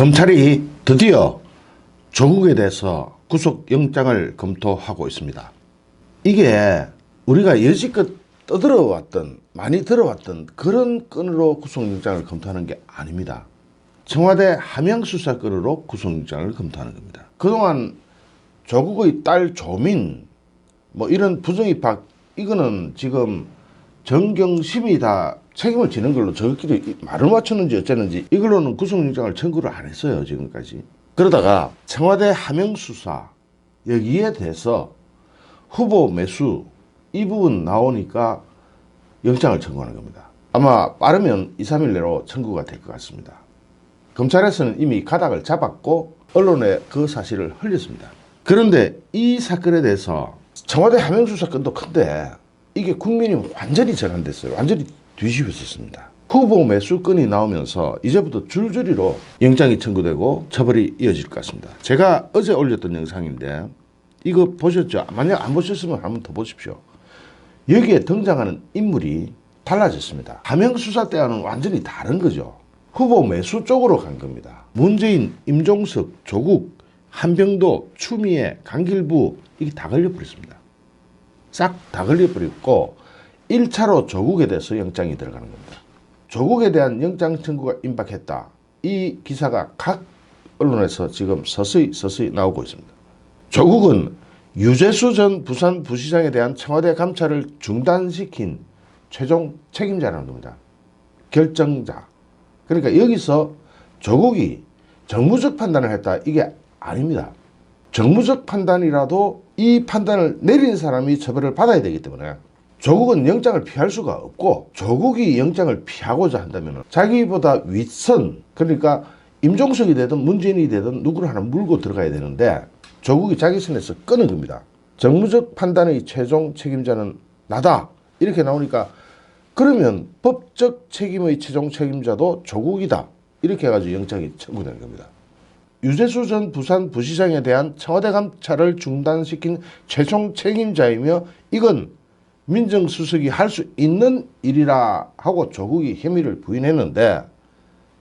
검찰이 드디어 조국에 대해서 구속영장을 검토하고 있습니다. 이게 우리가 여지껏 많이 들어왔던 그런 건으로 구속영장을 검토하는 게 아닙니다. 청와대 함양수사 건으로 구속영장을 검토하는 겁니다. 그동안 조국의 딸 조민 이런 부정입학, 이거는 지금 정경심이 다 책임을 지는 걸로 저희끼리 말을 맞췄는지 어쨌는지 이걸로는 구속영장을 청구를 안 했어요, 지금까지. 그러다가 청와대 함양수사 여기에 대해서 후보 매수 이 부분 나오니까 영장을 청구하는 겁니다. 아마 빠르면 2, 3일 내로 청구가 될 것 같습니다. 검찰에서는 이미 가닥을 잡았고 언론에 그 사실을 흘렸습니다. 그런데 이 사건에 대해서 청와대 함양수사 건도 큰데 이게 국민이 완전히 전환됐어요. 완전히 뒤집어졌습니다. 후보 매수 건이 나오면서 이제부터 줄줄이로 영장이 청구되고 처벌이 이어질 것 같습니다. 제가 어제 올렸던 영상인데 이거 보셨죠? 만약 안 보셨으면 한번 더 보십시오. 여기에 등장하는 인물이 달라졌습니다. 함양수사 때와는 완전히 다른 거죠. 후보 매수 쪽으로 간 겁니다. 문재인, 임종석, 조국, 한병도, 추미애, 강길부 이게 다 걸려버렸습니다. 싹 다 걸려버렸고 1차로 조국에 대해서 영장이 들어가는 겁니다. 조국에 대한 영장 청구가 임박했다. 이 기사가 각 언론에서 지금 서서히 나오고 있습니다. 조국은 유재수 전 부산부시장에 대한 청와대 감찰을 중단시킨 최종 책임자라는 겁니다. 결정자. 그러니까 여기서 조국이 정무적 판단을 했다. 이게 아닙니다. 정무적 판단이라도 이 판단을 내린 사람이 처벌을 받아야 되기 때문에 조국은 영장을 피할 수가 없고, 조국이 영장을 피하고자 한다면 자기보다 윗선, 그러니까 임종석이 되든 문재인이 되든 누구를 하나 물고 들어가야 되는데 조국이 자기 선에서 끄는 겁니다. 정무적 판단의 최종 책임자는 나다 이렇게 나오니까 그러면 법적 책임의 최종 책임자도 조국이다 이렇게 해가지고 영장이 청구되는 겁니다. 유재수 전 부산부시장에 대한 청와대 감찰을 중단시킨 최종 책임자이며 이건 민정수석이 할 수 있는 일이라 하고 조국이 혐의를 부인했는데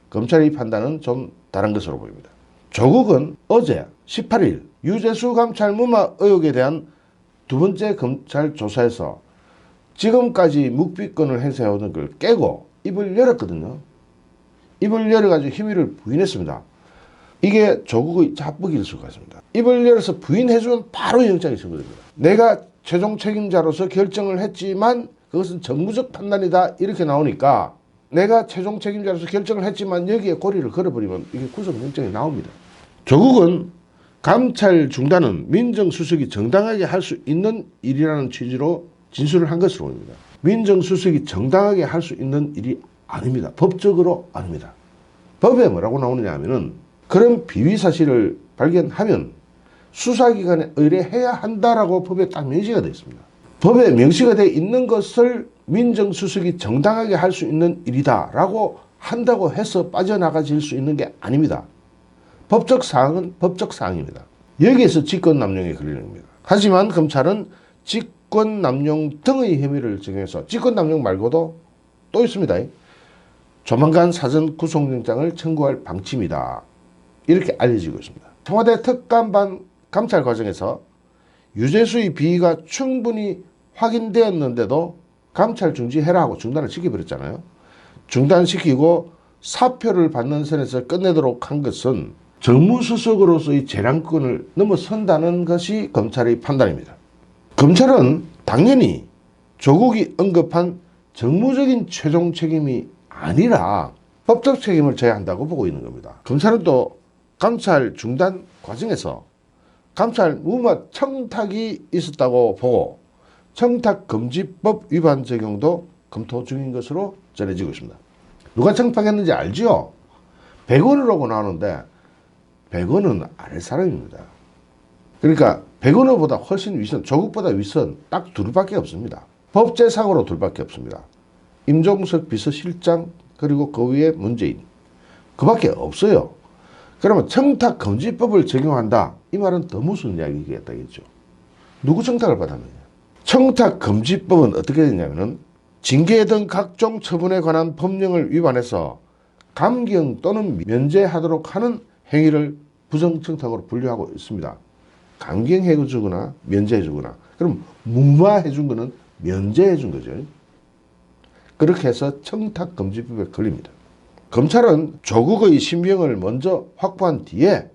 검찰의 판단은 좀 다른 것으로 보입니다. 조국은 어제 18일 유재수 감찰 무마 의혹에 대한 두 번째 검찰 조사에서 지금까지 묵비권을 행사해오는 걸 깨고 입을 열었거든요. 입을 열어가지고 혐의를 부인했습니다. 이게 조국의 자뻑일 수가 있습니다. 입을 열어서 부인해주면 바로 영장이 청구됩니다. 내가 최종 책임자로서 결정을 했지만 그것은 정무적 판단이다 이렇게 나오니까 내가 최종 책임자로서 결정을 했지만 여기에 고리를 걸어버리면 이게 구속영장이 나옵니다. 조국은 감찰 중단은 민정수석이 정당하게 할 수 있는 일이라는 취지로 진술을 한 것으로 보입니다. 민정수석이 정당하게 할 수 있는 일이 아닙니다. 법적으로 아닙니다. 법에 뭐라고 나오느냐 하면은 그런 비위사실을 발견하면 수사기관에 의뢰해야 한다라고 법에 딱 명시가 되어 있습니다. 법에 명시가 되어 있는 것을 민정수석이 정당하게 할 수 있는 일이다라고 한다고 해서 빠져나가질 수 있는 게 아닙니다. 법적 사항은 법적 사항입니다. 여기에서 직권남용에 걸리는 겁니다. 하지만 검찰은 직권남용 등의 혐의를 적용해서 직권남용 말고도 또 있습니다. 조만간 사전 구속영장을 청구할 방침이다. 이렇게 알려지고 있습니다. 청와대 특감반 감찰 과정에서 유재수의 비위가 충분히 확인되었는데도 감찰 중지해라 하고 중단을 시켜버렸잖아요. 중단시키고 사표를 받는 선에서 끝내도록 한 것은 정무수석으로서의 재량권을 넘어선다는 것이 검찰의 판단입니다. 검찰은 당연히 조국이 언급한 정무적인 최종 책임이 아니라 법적 책임을 져야 한다고 보고 있는 겁니다. 검찰은 또 감찰 중단 과정에서 감찰 무마 청탁이 있었다고 보고 청탁금지법 위반 적용도 검토 중인 것으로 전해지고 있습니다. 누가 청탁했는지 알지요? 백원으로고 나오는데 백원은 아래 사람입니다. 그러니까 백원보다 훨씬 윗선, 조국보다 윗선 딱 둘밖에 없습니다. 법제상으로 둘밖에 없습니다. 임종석 비서실장 그리고 그 위에 문재인 그밖에 없어요. 그러면 청탁금지법을 적용한다. 이 말은 더 무슨 이야기겠다겠죠. 누구 청탁을 받았느냐. 청탁금지법은 어떻게 되냐면은 징계 등 각종 처분에 관한 법령을 위반해서 감경 또는 면제하도록 하는 행위를 부정청탁으로 분류하고 있습니다. 강경해 주거나 면제해 주거나. 그럼 무마해 준 거는 면제해 준 거죠. 그렇게 해서 청탁금지법에 걸립니다. 검찰은 조국의 신병을 먼저 확보한 뒤에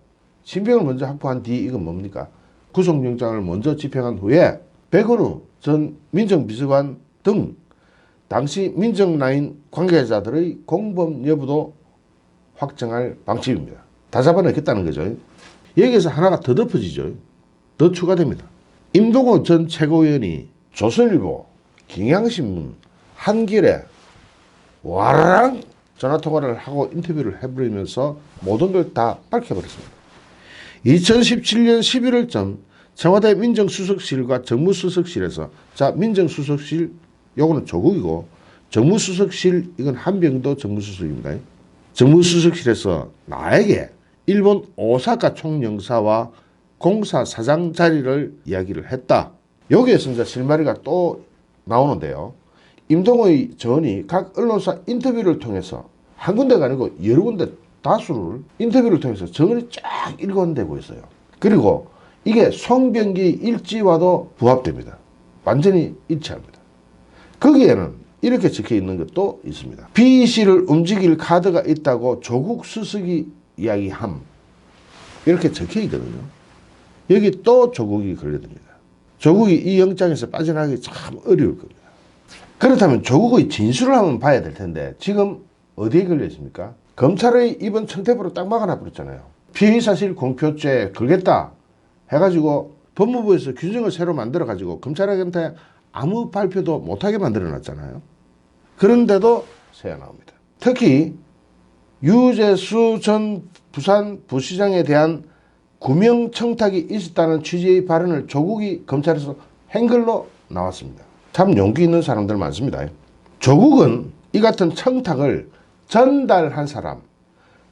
이건 뭡니까? 구속영장을 먼저 집행한 후에 백은우 전 민정비서관 등 당시 민정라인 관계자들의 공범 여부도 확정할 방침입니다. 다 잡아넣겠다는 거죠. 여기에서 하나가 더 덮어지죠. 더 추가됩니다. 임동호 전 최고위원이 조선일보, 경향신문, 한겨레 와라랑 전화통화를 하고 인터뷰를 해버리면서 모든 걸 다 밝혀버렸습니다. 2017년 11월쯤 청와대 민정수석실과 정무수석실에서 민정수석실 요거는 조국이고 정무수석실 이건 한병도 정무수석입니다. 정무수석실에서 나에게 일본 오사카 총영사와 공사 사장 자리를 이야기를 했다. 여기에서 이제 실마리가 또 나오는데요. 임동호의 전이 각 언론사 인터뷰를 통해서 한 군데가 아니고 여러 군데 다수를 인터뷰를 통해서 전이 쫙 일관되고 있어요. 그리고 이게 송병기 일지와도 부합됩니다. 완전히 일치합니다. 거기에는 이렇게 적혀 있는 것도 있습니다. B씨를 움직일 카드가 있다고 조국 수석이 이야기함. 이렇게 적혀 있거든요. 여기 또 조국이 걸려듭니다. 조국이 이 영장에서 빠져나가기 참 어려울 겁니다. 그렇다면 조국의 진술을 한번 봐야 될 텐데 지금 어디에 걸려 있습니까? 검찰의 이번 청태부로 딱 막아놔 버렸잖아요. 피의사실 공표죄 걸겠다 해가지고 법무부에서 규정을 새로 만들어가지고 검찰한테 아무 발표도 못하게 만들어놨잖아요. 그런데도 새어 나옵니다. 특히 유재수 전 부산 부시장에 대한 구명 청탁이 있었다는 취지의 발언을 조국이 검찰에서 한 걸로 나왔습니다. 참 용기 있는 사람들 많습니다. 조국은 이 같은 청탁을 전달한 사람,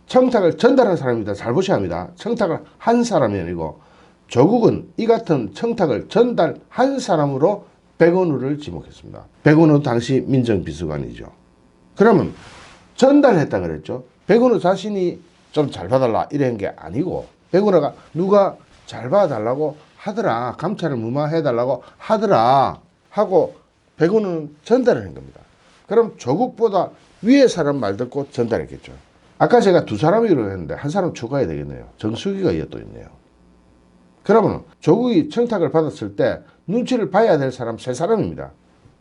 청탁을 전달한 사람입니다. 잘 보셔야 합니다. 청탁을 한 사람이 아니고 조국은 이 같은 청탁을 전달한 사람으로 백은우를 지목했습니다. 백은우 당시 민정비서관이죠. 그러면 전달했다 그랬죠. 백은우 자신이 좀 잘 봐달라 이런 게 아니고 백은우가 누가 잘 봐달라고 하더라, 감찰을 무마해달라고 하더라 하고 백은우는 전달을 한 겁니다. 그럼 조국보다 위에 사람 말 듣고 전달했겠죠. 아까 제가 두 사람이라고 했는데 한 사람 추가해야 되겠네요. 정수기가 또 있네요. 그러면 조국이 청탁을 받았을 때 눈치를 봐야 될 사람 세 사람입니다.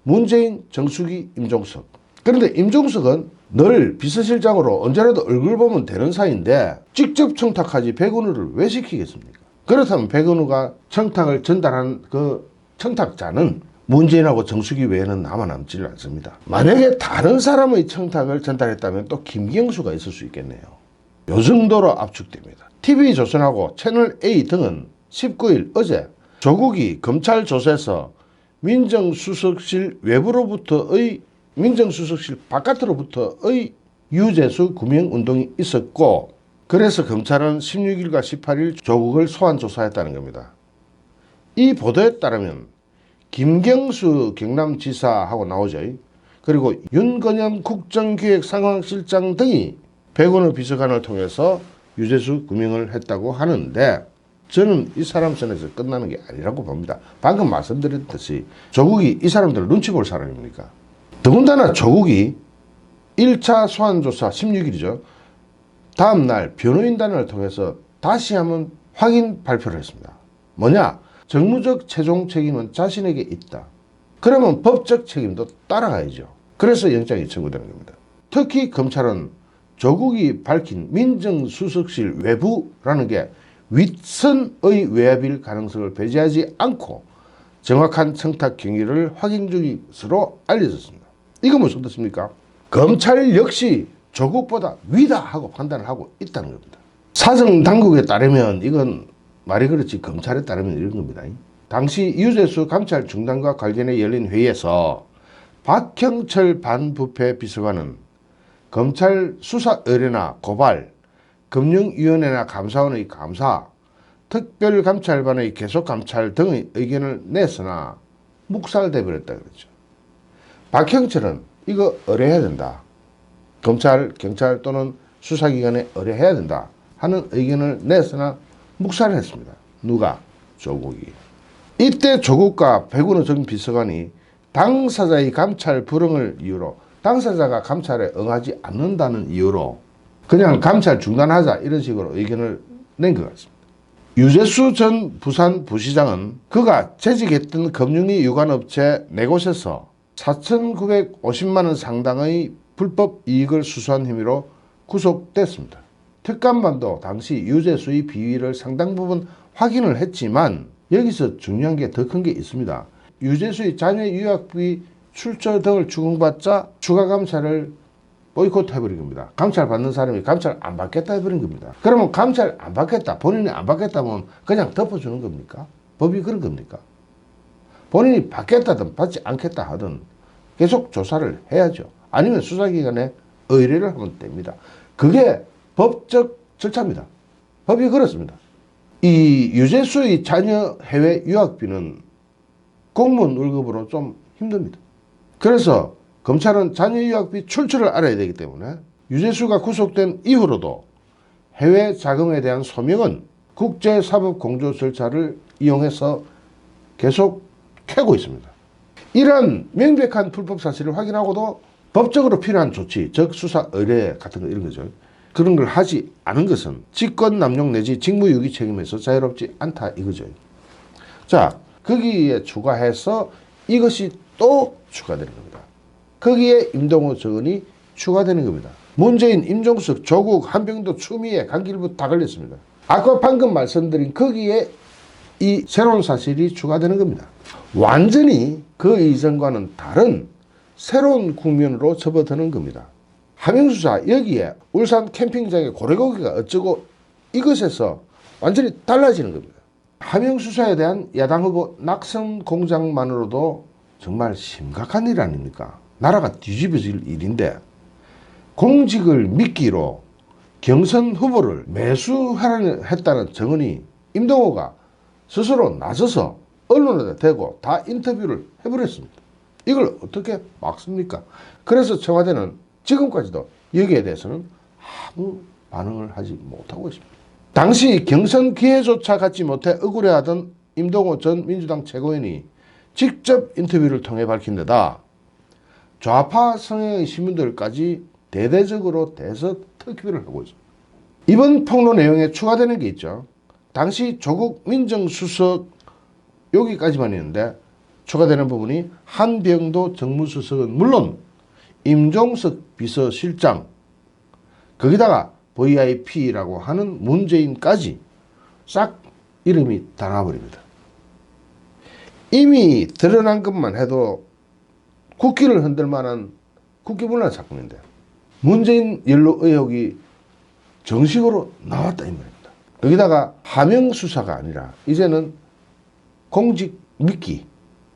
문재인, 정수기, 임종석. 그런데 임종석은 늘 비서실장으로 언제라도 얼굴 보면 되는 사이인데 직접 청탁하지 백은우를 왜 시키겠습니까? 그렇다면 백은우가 청탁을 전달한 그 청탁자는 문재인하고 정수기 외에는 남아남지를 않습니다. 만약에 다른 사람의 청탁을 전달했다면 또 김경수가 있을 수 있겠네요. 요 정도로 압축됩니다. TV조선하고 채널A 등은 19일 어제 조국이 검찰 조사에서 민정수석실 외부로부터의 민정수석실 바깥으로부터의 유재수 구명운동이 있었고 그래서 검찰은 16일과 18일 조국을 소환 조사했다는 겁니다. 이 보도에 따르면 김경수 경남지사하고 나오죠. 그리고 윤건현 국정기획상황실장 등이 백은우 비서관을 통해서 유재수 구명을 했다고 하는데 저는 이 사람 선에서 끝나는 게 아니라고 봅니다. 방금 말씀드렸듯이 조국이 이 사람들 눈치 볼 사람입니까? 더군다나 조국이 1차 소환조사 16일이죠. 다음날 변호인단을 통해서 다시 한번 확인 발표를 했습니다. 뭐냐? 정무적 최종 책임은 자신에게 있다. 그러면 법적 책임도 따라가야죠. 그래서 영장이 청구되는 겁니다. 특히 검찰은 조국이 밝힌 민정수석실 외부라는 게 윗선의 외압일 가능성을 배제하지 않고 정확한 청탁 경위를 확인 중인 것으로 알려졌습니다. 이거 무슨 뜻입니까? 검찰 역시 조국보다 위다 하고 판단을 하고 있다는 겁니다. 사정당국에 따르면 이건 말이 그렇지 검찰에 따르면 이런 겁니다. 당시 유재수 감찰 중단과 관련해 열린 회의에서 박형철 반부패 비서관은 검찰 수사 의뢰나 고발, 금융위원회나 감사원의 감사, 특별감찰반의 계속감찰 등의 의견을 냈으나 묵살돼 버렸다 그랬죠. 박형철은 이거 의뢰해야 된다. 검찰, 경찰 또는 수사기관에 의뢰해야 된다 하는 의견을 내서나 묵살을 했습니다. 누가? 조국이. 이때 조국과 백운호 전 비서관이 당사자의 감찰 불응을 이유로, 당사자가 감찰에 응하지 않는다는 이유로 그냥 감찰 중단하자 이런 식으로 의견을 낸 것 같습니다. 유재수 전 부산부시장은 그가 재직했던 금융위 유관업체 4곳에서 4,950만 원 상당의 불법 이익을 수수한 혐의로 구속됐습니다. 특감반도 당시 유재수의 비위를 상당 부분 확인을 했지만 여기서 중요한 게 더 큰 게 있습니다. 유재수의 자녀 유학비 출처 등을 추궁받자 추가 감찰을 보이콧 해버린 겁니다. 감찰 받는 사람이 감찰 안 받겠다 해버린 겁니다. 그러면 감찰 안 받겠다, 본인이 안 받겠다면 그냥 덮어주는 겁니까? 법이 그런 겁니까? 본인이 받겠다든 받지 않겠다 하든 계속 조사를 해야죠. 아니면 수사기관에 의뢰를 하면 됩니다. 그게 법적 절차입니다. 법이 그렇습니다. 이 유재수의 자녀 해외 유학비는 공무원 월급으로 좀 힘듭니다. 그래서 검찰은 자녀 유학비 출처를 알아야 되기 때문에 유재수가 구속된 이후로도 해외 자금에 대한 소명은 국제사법공조 절차를 이용해서 계속 캐고 있습니다. 이런 명백한 불법 사실을 확인하고도 법적으로 필요한 조치, 즉 수사 의뢰 같은 거 이런 거죠. 그런 걸 하지 않은 것은 직권 남용 내지 직무유기 책임에서 자유롭지 않다 이거죠. 자, 거기에 추가해서 이것이 또 추가되는 겁니다. 거기에 임동호 전이 추가되는 겁니다. 문재인, 임종석, 조국, 한병도, 추미애, 강길부 다 걸렸습니다. 아까 방금 말씀드린 거기에 이 새로운 사실이 추가되는 겁니다. 완전히 그 이전과는 다른 새로운 국면으로 접어드는 겁니다. 하명수사 여기에 울산 캠핑장의 고래고기가 어쩌고 이것에서 완전히 달라지는 겁니다. 하명수사에 대한 야당 후보 낙선 공작만으로도 정말 심각한 일 아닙니까? 나라가 뒤집어질 일인데 공직을 미끼로 경선 후보를 매수하려 했다는 정언이 임동호가 스스로 나서서 언론에 대고 다 인터뷰를 해버렸습니다. 이걸 어떻게 막습니까? 그래서 청와대는 지금까지도 여기에 대해서는 아무 반응을 하지 못하고 있습니다. 당시 경선 기회조차 갖지 못해 억울해하던 임동호 전 민주당 최고위원이 직접 인터뷰를 통해 밝힌 데다 좌파 성향의 신문들까지 대대적으로 대서특필을 하고 있습니다. 이번 폭로 내용에 추가되는 게 있죠. 당시 조국 민정수석 여기까지만 있는데 추가되는 부분이 한병도 정무수석은 물론 임종석 비서실장 거기다가 VIP라고 하는 문재인까지 싹 이름이 다 나와버립니다. 이미 드러난 것만 해도 국기를 흔들 만한 국기문란 사건인데 문재인 연루 의혹이 정식으로 나왔다 이 말입니다. 여기다가 하명 수사가 아니라 이제는 공직 미끼,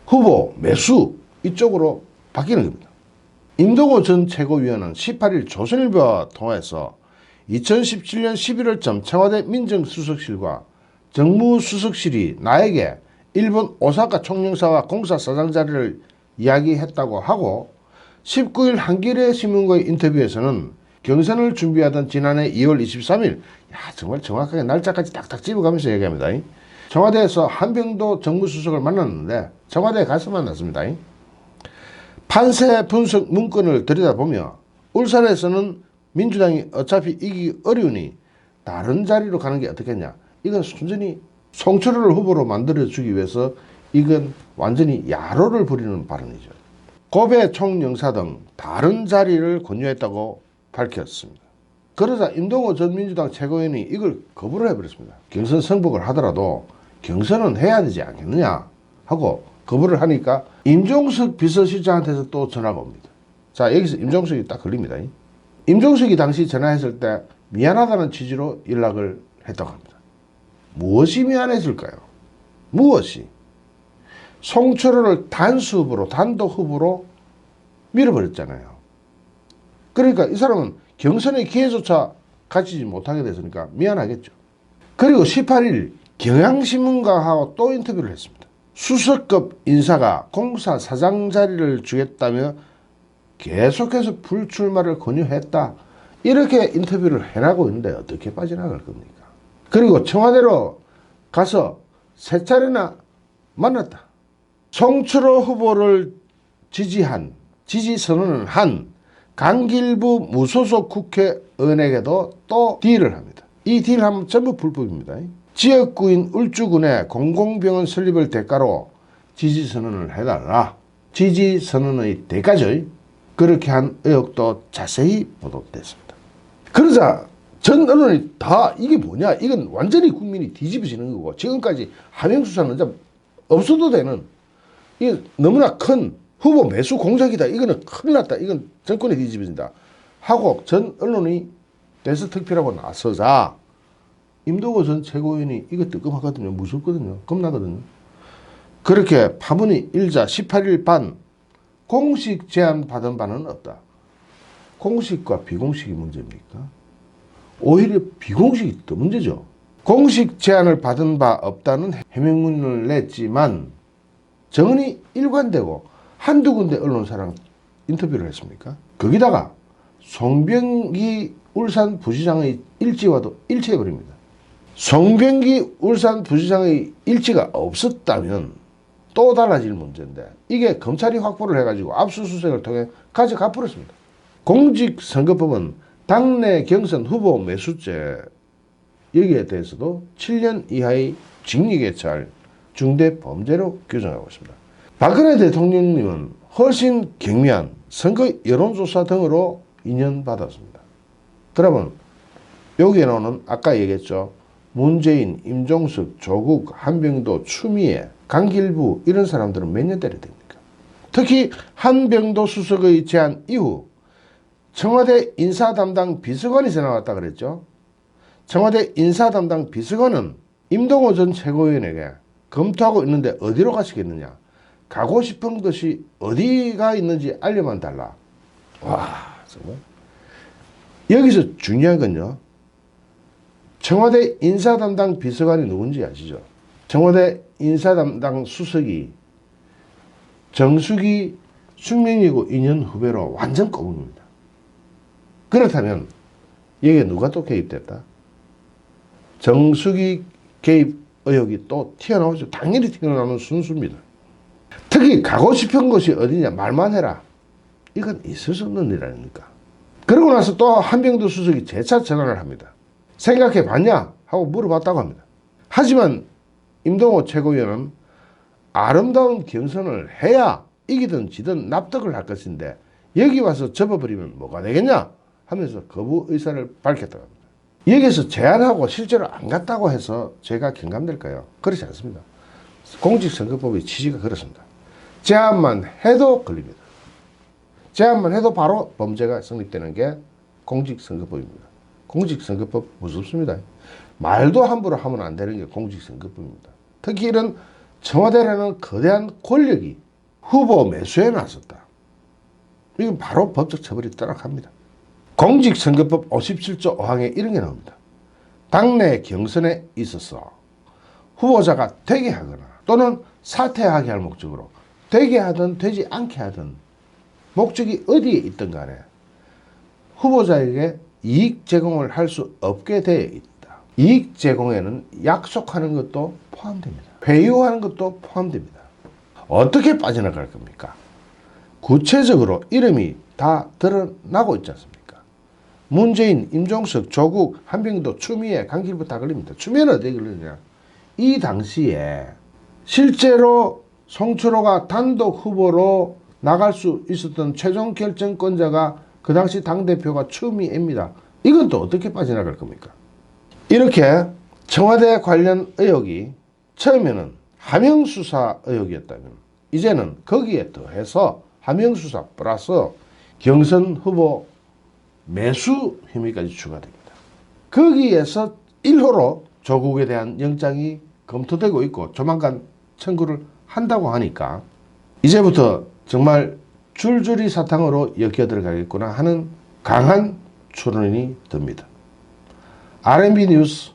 후보 매수 이쪽으로 바뀌는 겁니다. 임동호 전 최고위원은 18일 조선일보와 통화에서 2017년 11월쯤 청와대 민정수석실과 정무수석실이 나에게 일본 오사카 총영사와 공사 사장 자리를 이야기했다고 하고 19일 한겨레 신문과의 인터뷰에서는 경선을 준비하던 지난해 2월 23일 정말 정확하게 날짜까지 딱딱 집어가면서 얘기합니다. 청와대에서 한병도 정무수석을 만났는데 청와대에 가서 만났습니다. 판세 분석 문건을 들여다보며 울산에서는 민주당이 어차피 이기기 어려우니 다른 자리로 가는 게 어떻겠냐. 이건 순전히 송철호를 후보로 만들어주기 위해서 이건 완전히 야로를 부리는 발언이죠. 고배 총영사 등 다른 자리를 권유했다고 밝혔습니다. 그러자 임동호 전 민주당 최고위원이 이걸 거부를 해버렸습니다. 경선 승복을 하더라도 경선은 해야 되지 않겠느냐 하고 거부를 하니까 임종석 비서실장한테서 또 전화가 옵니다. 자, 여기서 임종석이 딱 걸립니다. 임종석이 당시 전화했을 때 미안하다는 취지로 연락을 했다고 합니다. 무엇이 미안했을까요? 무엇이? 송철호를 단수 후보로, 단독 후보로 밀어버렸잖아요. 그러니까 이 사람은 경선의 기회조차 가지지 못하게 됐으니까 미안하겠죠. 그리고 18일 경향신문과하고 또 인터뷰를 했습니다. 수석급 인사가 공사 사장 자리를 주겠다며 계속해서 불출마를 권유했다. 이렇게 인터뷰를 해나고 있는데 어떻게 빠져나갈 겁니까? 그리고 청와대로 가서 세 차례나 만났다. 송철호 후보를 지지 선언을 한 강길부 무소속 국회의원에게도 또 딜을 합니다. 이 딜하면 전부 불법입니다. 지역구인 울주군의 공공병원 설립을 대가로 지지 선언을 해달라. 지지 선언의 대가죠. 그렇게 한 의혹도 자세히 보도됐습니다. 그러자 전 언론이 다 이게 뭐냐, 이건 완전히 국민이 뒤집어지는 거고, 지금까지 하명수사는 이제 없어도 되는, 이게 너무나 큰 후보 매수 공작이다, 이거는 큰일 났다, 이건 정권이 뒤집어진다 하고 전 언론이 대서특필하고 나서자 임동호 전 최고위원이 이거 뜨끔하거든요. 무섭거든요. 겁나거든요. 그렇게 파문이 일자 18일 반 공식 제안 받은 바는 없다. 공식과 비공식이 문제입니까? 오히려 비공식이 더 문제죠. 공식 제안을 받은 바 없다는 해명문을 냈지만 정은이 일관되고 한두 군데 언론사랑 인터뷰를 했습니까? 거기다가 송병기 울산 부시장의 일지와도 일치해버립니다. 송병기 울산 부시장의 일지가 없었다면 또 달라질 문제인데, 이게 검찰이 확보를 해가지고 압수수색을 통해 가져가 버렸습니다. 공직선거법은 당내 경선 후보 매수죄, 여기에 대해서도 7년 이하의 징역에 처할 중대범죄로 규정하고 있습니다. 박근혜 대통령님은 훨씬 경미한 선거 여론조사 등으로 인연받았습니다. 그러면 여기에 나오는 아까 얘기했죠. 문재인, 임종석, 조국, 한병도, 추미애, 강길부 이런 사람들은 몇 년 때려야 됩니까? 특히 한병도 수석의 제안 이후 청와대 인사담당 비서관이 나왔다 그랬죠. 청와대 인사담당 비서관은 임동호 전 최고위원에게 검토하고 있는데 어디로 가시겠느냐, 가고 싶은 것이 어디가 있는지 알려만 달라. 와, 정말. 여기서 중요한 건요, 청와대 인사담당 비서관이 누군지 아시죠? 청와대 인사담당 수석이 정수기 숙명이고 2년 후배로 완전 꼬문입니다. 그렇다면 여기에 누가 또 개입됐다? 정수기 개입 의혹이 또 튀어나오죠. 당연히 튀어나오는 순수입니다. 특히 가고 싶은 곳이 어디냐 말만 해라, 이건 있을 수 없는 일아닙니까? 그러고 나서 또 한병도 수석이 재차 전화를 합니다. 생각해 봤냐 하고 물어봤다고 합니다. 하지만 임동호 최고위원은 아름다운 경선을 해야 이기든 지든 납득을 할 것인데 여기 와서 접어버리면 뭐가 되겠냐 하면서 거부 의사를 밝혔다고 합니다. 여기서 제안하고 실제로 안 갔다고 해서 제가 경감될까요? 그렇지 않습니다. 공직선거법의 취지가 그렇습니다. 제안만 해도 걸립니다. 제안만 해도 바로 범죄가 성립되는 게 공직선거법입니다. 공직선거법 무섭습니다. 말도 함부로 하면 안 되는 게 공직선거법입니다. 특히 이런 청와대라는 거대한 권력이 후보 매수에 나섰다. 이건 바로 법적 처벌이 따라갑니다. 공직선거법 57조 5항에 이런 게 나옵니다. 당내 경선에 있어서 후보자가 되게 하거나 또는 사퇴하게 할 목적으로 되게 하든 되지 않게 하든 목적이 어디에 있든 간에 후보자에게 이익 제공을 할 수 없게 되어 있다. 이익 제공에는 약속하는 것도 포함됩니다. 회유하는 것도 포함됩니다. 어떻게 빠져나갈 겁니까? 구체적으로 이름이 다 드러나고 있지 않습니까? 문재인, 임종석, 조국, 한병도, 추미애, 강길부 다 걸립니다. 추미애는 어디에 걸리느냐? 이 당시에 실제로 송철호가 단독 후보로 나갈 수 있었던 최종 결정권자가 그 당시 당대표가 추미애입니다. 이건 또 어떻게 빠져나갈 겁니까? 이렇게 청와대 관련 의혹이 처음에는 하명수사 의혹이었다면 이제는 거기에 더해서 하명수사 플러스 경선 후보 매수 혐의까지 추가됩니다. 거기에서 1호로 조국에 대한 영장이 검토되고 있고 조만간 청구를 한다고 하니까 이제부터 정말 줄줄이 사탕으로 엮여 들어가겠구나 하는 강한 추론이 듭니다. RMB 뉴스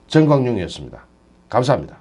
정광용이었습니다. 감사합니다.